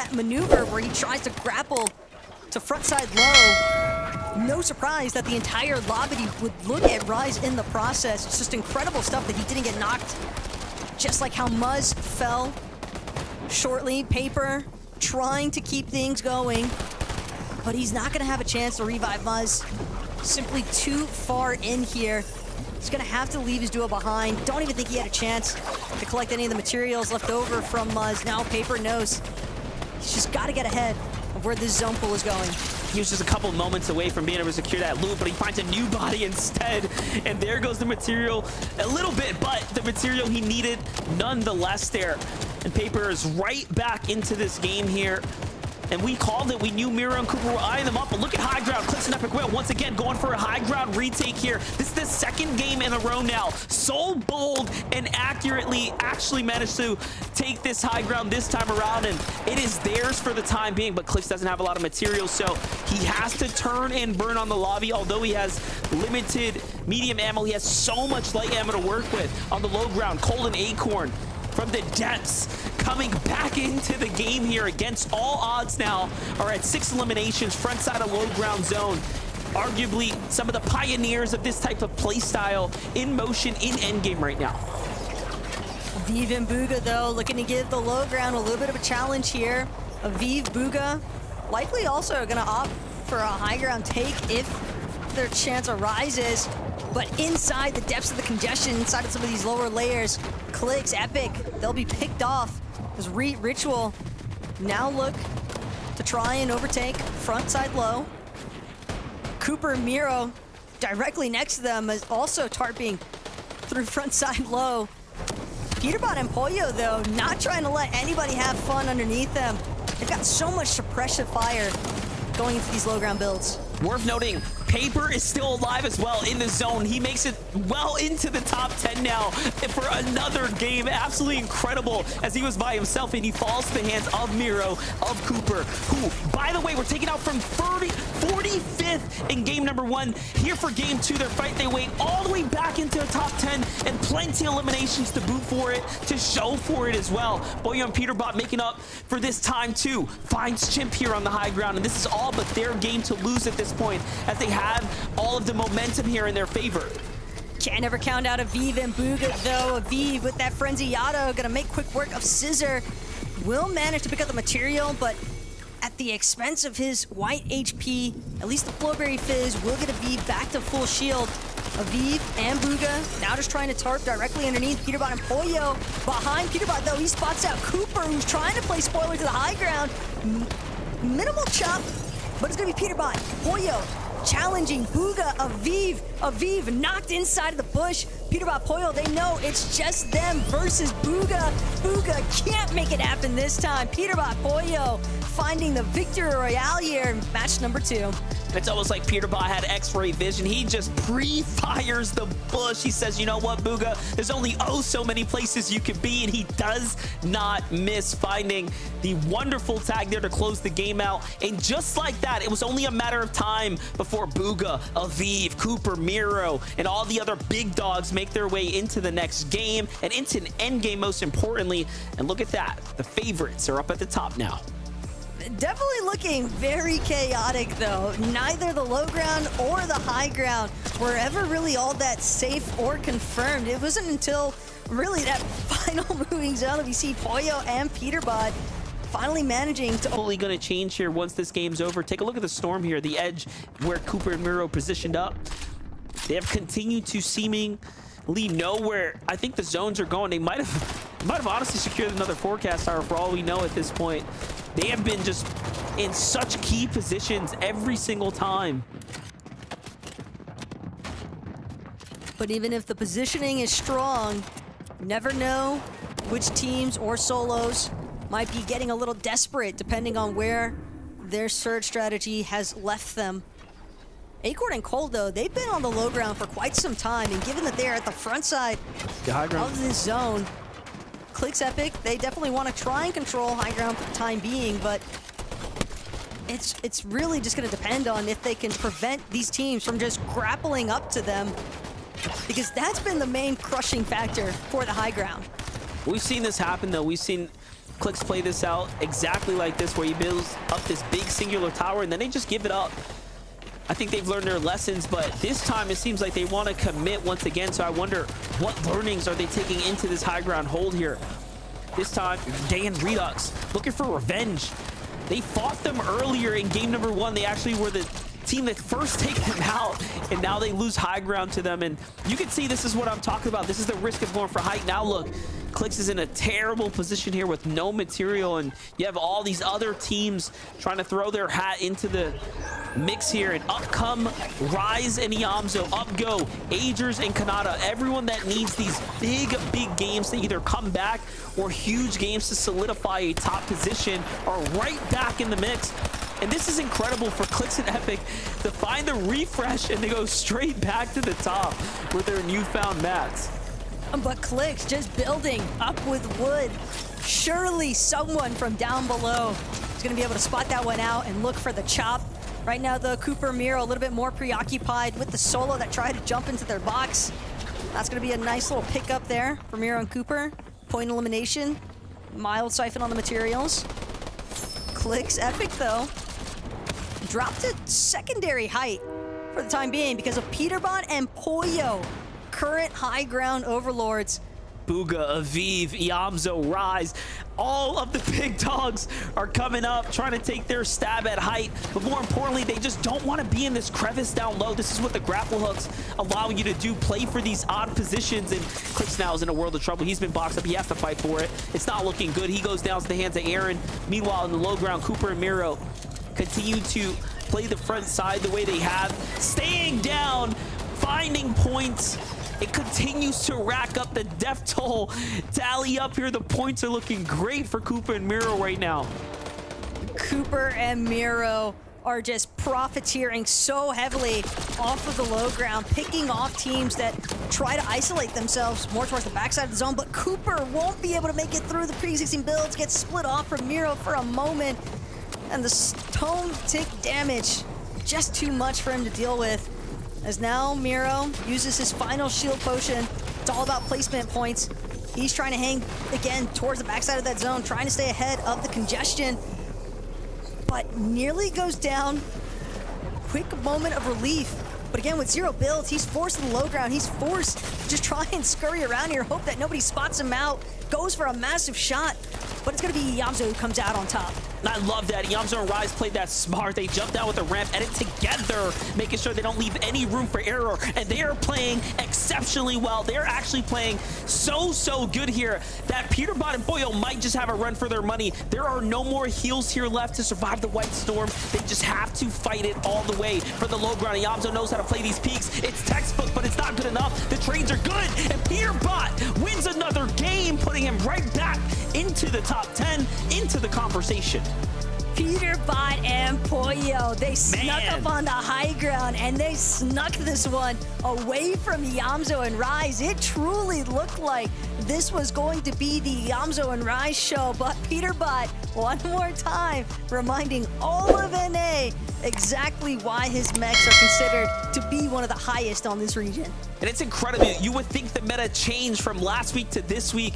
that maneuver where he tries to grapple to frontside low. No surprise that the entire lobby would look at Rise in the process. It's just incredible stuff that he didn't get knocked. Just like how Muzz fell shortly. Paper trying to keep things going, but he's not gonna have a chance to revive Muzz. Simply too far in here. He's gonna have to leave his duo behind. Don't even think he had a chance to collect any of the materials left over from Muzz. Now Paper knows he's just gotta get ahead of where this zone pool is going. He was just a couple moments away from being able to secure that loot, but he finds a new body instead. And there goes the material a little bit, but the material he needed nonetheless there. And Paper is right back into this game here. And we called it. We knew Miro and Cooper were eyeing them up, but look at high ground. Clips and Epic Whale once again going for a high ground retake here. This is the second game in a row now. So bold and accurately actually managed to take this high ground this time around, and it is theirs for the time being, but Clips doesn't have a lot of material, so he has to turn and burn on the lobby. Although he has limited medium ammo, he has so much light ammo to work with. On the low ground, Cold and Acorn from the depths coming back into the game here against all odds now are at 6 eliminations, front side of low ground zone. Arguably some of the pioneers of this type of play style in motion in endgame right now. Aviv and Bugha, though, looking to give the low ground a little bit of a challenge here. Aviv, Bugha, likely also going to opt for a high ground take if their chance arises. But inside the depths of the congestion, inside of some of these lower layers, Clicks, Epic, they'll be picked off. As Ritual now look to try and overtake front side low. Cooper and Miro directly next to them is also tarping through front side low. Peterbot and Pollo, though, not trying to let anybody have fun underneath them. They've got so much suppressive fire going into these low ground builds. Worth noting, Paper is still alive as well in the zone. He makes it well into the top 10 now for another game. Absolutely incredible as he was by himself, and he falls to the hands of Miro, of Cooper, who, by the way, were taken out from 45th in game number 1. Here for game 2, their fight, they wait all the way back into the top 10 and plenty of eliminations to boot for it, to show for it as well. Pollo and Peterbot making up for this time too. Finds Chimp here on the high ground, and this is all but their game to lose at this point, as they have all of the momentum here in their favor. Can't ever count out Aviv and Bugha, though. Aviv with that Frenzy Yado, gonna make quick work of Scissor. Will manage to pick up the material, but at the expense of his white HP. At least the Flowberry Fizz will get Aviv back to full shield. Aviv and Bugha now just trying to tarp directly underneath Peterbot and Pollo. Behind Peterbot, though, he spots out Cooper, who's trying to play spoiler to the high ground. Minimal chop, but it's gonna be Peterbot, Pollo challenging Bugha, Aviv. Aviv knocked inside of the bush. Peterbot, Pollo, they know it's just them versus Bugha. Bugha can't make it happen this time. Peterbot, Pollo finding the victory royale here in match number 2. It's almost like Peterbot had X-ray vision. He just pre-fires the bush. He says, you know what, Bugha, there's only oh so many places you could be, and he does not miss finding the wonderful tag there to close the game out. And just like that, it was only a matter of time before Bugha, Aviv, Cooper, Miro, and all the other big dogs make their way into the next game and into an end game, most importantly. And look at that, the favorites are up at the top now. Definitely looking very chaotic, though. Neither the low ground or the high ground were ever really all that safe or confirmed. It wasn't until really that final moving zone that we see Pollo and Peterbot finally managing to... Totally going to change here once this game's over. Take a look at the storm here, the edge where Cooper and Miro positioned up. They have continued to seemingly know where I think the zones are going. They might have honestly secured another forecast tower for all we know at this point. They have been just in such key positions every single time. But even if the positioning is strong, you never know which teams or solos might be getting a little desperate depending on where their surge strategy has left them. Acorn and Cold, though, they've been on the low ground for quite some time, and given that they're at the front side of this zone, Clicks, Epic, they definitely want to try and control high ground for the time being, but it's really just going to depend on if they can prevent these teams from just grappling up to them, because that's been the main crushing factor for the high ground. We've seen this happen, though. We've seen Clix play this out exactly like this, where he builds up this big singular tower and then they just give it up. I think they've learned their lessons, but this time it seems like they want to commit once again. So I wonder what learnings are they taking into this high ground hold here. This time, Dan Redux looking for revenge. They fought them earlier in game number 1. They actually were the team that first take them out, and now they lose high ground to them. And you can see this is what I'm talking about. This is the risk of going for height. Now look, Clix is in a terrible position here with no material, and you have all these other teams trying to throw their hat into the mix here. And up come Rise and Iamzo, up go Agers and Kanata. Everyone that needs these big games to either come back or huge games to solidify a top position are right back in the mix. And this is incredible for Clix and Epic to find the refresh and to go straight back to the top with their newfound mats. But Clix just building up with wood. Surely someone from down below is going to be able to spot that one out and look for the chop. Right now, though, Cooper and Miro a little bit more preoccupied with the solo that tried to jump into their box. That's going to be a nice little pickup there for Miro and Cooper. Point elimination. Mild siphon on the materials. Clix Epic, though, dropped to secondary height for the time being because of Peterbot and Pollo, current high ground overlords. Bugha, Aviv, Iamzo, Rise, all of the big dogs are coming up, trying to take their stab at height. But more importantly, they just don't want to be in this crevice down low. This is what the grapple hooks allow you to do, play for these odd positions. And Clix now is in a world of trouble. He's been boxed up. He has to fight for it. It's not looking good. He goes down to the hands of Aaron. Meanwhile, in the low ground, Cooper and Miro continue to play the front side the way they have, staying down, finding points. It continues to rack up the death toll tally up here. The points are looking great for Cooper and Miro right now. Cooper and Miro are just profiteering so heavily off of the low ground, picking off teams that try to isolate themselves more towards the backside of the zone. But Cooper won't be able to make it through the pre-existing builds, gets split off from Miro for a moment. And the stone tick damage, just too much for him to deal with. As now Miro uses his final shield potion. It's all about placement points. He's trying to hang again towards the backside of that zone, trying to stay ahead of the congestion, but nearly goes down. Quick moment of relief. But again, with 0 builds, he's forced to the low ground. He's forced to just try and scurry around here, hope that nobody spots him out. Goes for a massive shot, but it's going to be Iamzo who comes out on top. And I love that. Iamzo and Rise played that smart. They jumped down with the ramp, edit together, making sure they don't leave any room for error. And they are playing exceptionally well. They're actually playing so good here that Peterbot and Pollo might just have a run for their money. There are no more heals here left to survive the White Storm. They just have to fight it all the way for the low ground. Iamzo knows how to play these peaks. It's textbook, but it's not good enough. The trades are good, and Peterbot wins another game, putting him right back into the top 10, into the conversation. Peterbot and Pollo, they snuck up on the high ground, and they snuck this one away from Iamzo and Rise. It truly looked like this was going to be the Iamzo and Rise show, but Peterbot, one more time, reminding all of NA exactly why his mechs are considered to be one of the highest on this region. And it's incredible. You would think the meta changed from last week to this week.